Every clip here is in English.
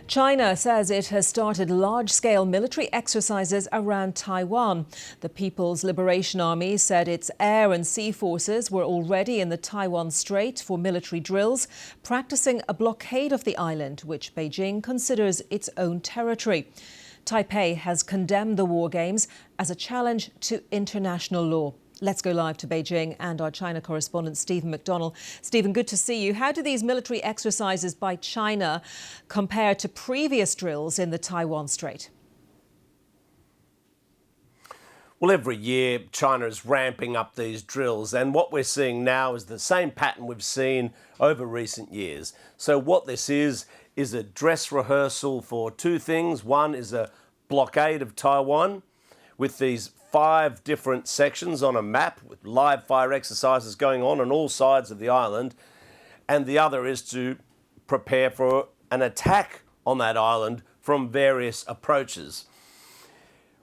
China says it has started large-scale military exercises around Taiwan. The People's Liberation Army said its air and sea forces were already in the Taiwan Strait for military drills, practicing a blockade of the island, which Beijing considers its own territory. Taipei has condemned the war games as a challenge to international law. Let's go live to Beijing and our China correspondent, Stephen McDonnell. Stephen, good to see you. How do these military exercises by China compare to previous drills in the Taiwan Strait? Well, every year China is ramping up these drills, and what we're seeing now is the same pattern we've seen over recent years. So what this is a dress rehearsal for two things. One is a blockade of Taiwan with these 5 different sections on a map with live fire exercises going on all sides of the island. And the other is to prepare for an attack on that island from various approaches.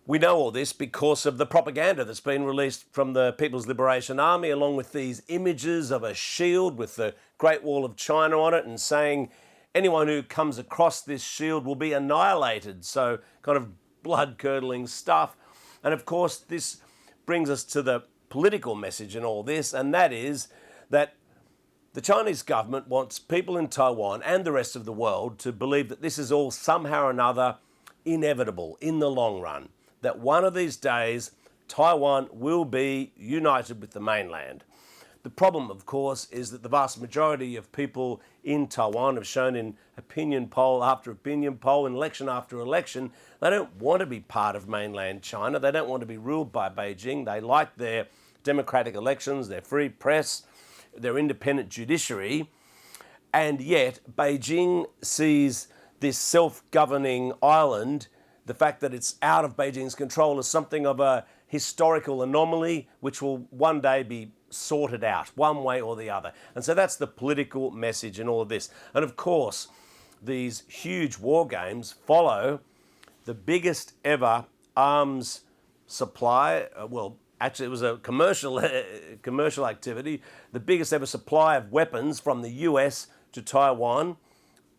We know all this because of the propaganda that's been released from the People's Liberation Army, along with these images of a shield with the Great Wall of China on it and saying anyone who comes across this shield will be annihilated. So kind of blood-curdling stuff. And of course, this brings us to the political message in all this, and that is that the Chinese government wants people in Taiwan and the rest of the world to believe that this is all somehow or another inevitable in the long run, that one of these days Taiwan will be united with the mainland. The problem, of course, is that the vast majority of people in Taiwan have shown in opinion poll after opinion poll, in election after election, they don't want to be part of mainland China. They don't want to be ruled by Beijing. They like their democratic elections, their free press, their independent judiciary. And yet Beijing sees this self-governing island, the fact that it's out of Beijing's control, as something of a historical anomaly which will one day be sorted out one way or the other. And so that's the political message in all of this. And of course, these huge war games follow the biggest ever arms supply. Well, actually, it was a commercial activity, the biggest ever supply of weapons from the US to Taiwan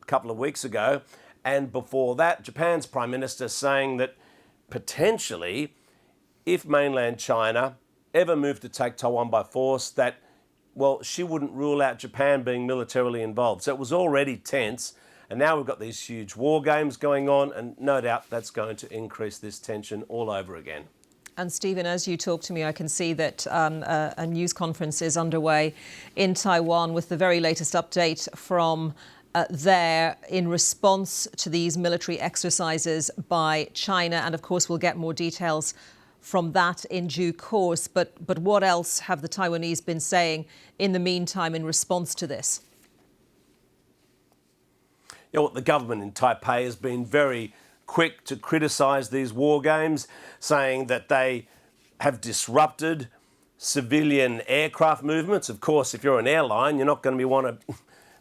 a couple of weeks ago. And before that, Japan's Prime Minister saying that potentially, if mainland China ever moved to take Taiwan by force, that, well, she wouldn't rule out Japan being militarily involved. So it was already tense, and now we've got these huge war games going on, and no doubt that's going to increase this tension all over again. And Stephen, as you talk to me, I can see that a news conference is underway in Taiwan with the very latest update from there in response to these military exercises by China. And of course, we'll get more details from that in due course. But what else have the Taiwanese been saying in the meantime in response to this? You know, the government in Taipei has been very quick to criticise these war games, saying that they have disrupted civilian aircraft movements. Of course, if you're an airline, you're not going to want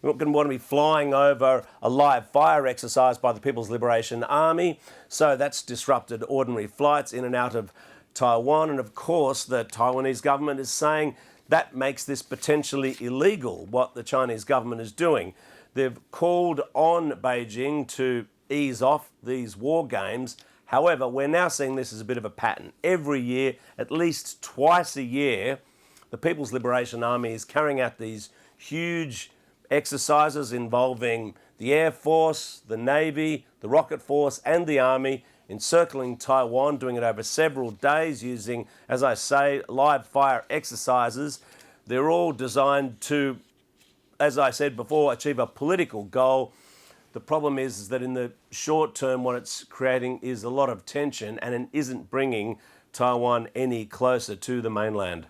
to be flying over a live fire exercise by the People's Liberation Army. So that's disrupted ordinary flights in and out of Taiwan. And of course, the Taiwanese government is saying that makes this potentially illegal, what the Chinese government is doing. They've called on Beijing to ease off these war games. However, we're now seeing this as a bit of a pattern. Every year, at least twice a year, the People's Liberation Army is carrying out these huge exercises involving the Air Force, the Navy, the Rocket Force and the Army, encircling Taiwan, doing it over several days using, as I say, live fire exercises. They're all designed to, as I said before, achieve a political goal. The problem is that in the short term, what it's creating is a lot of tension, and it isn't bringing Taiwan any closer to the mainland.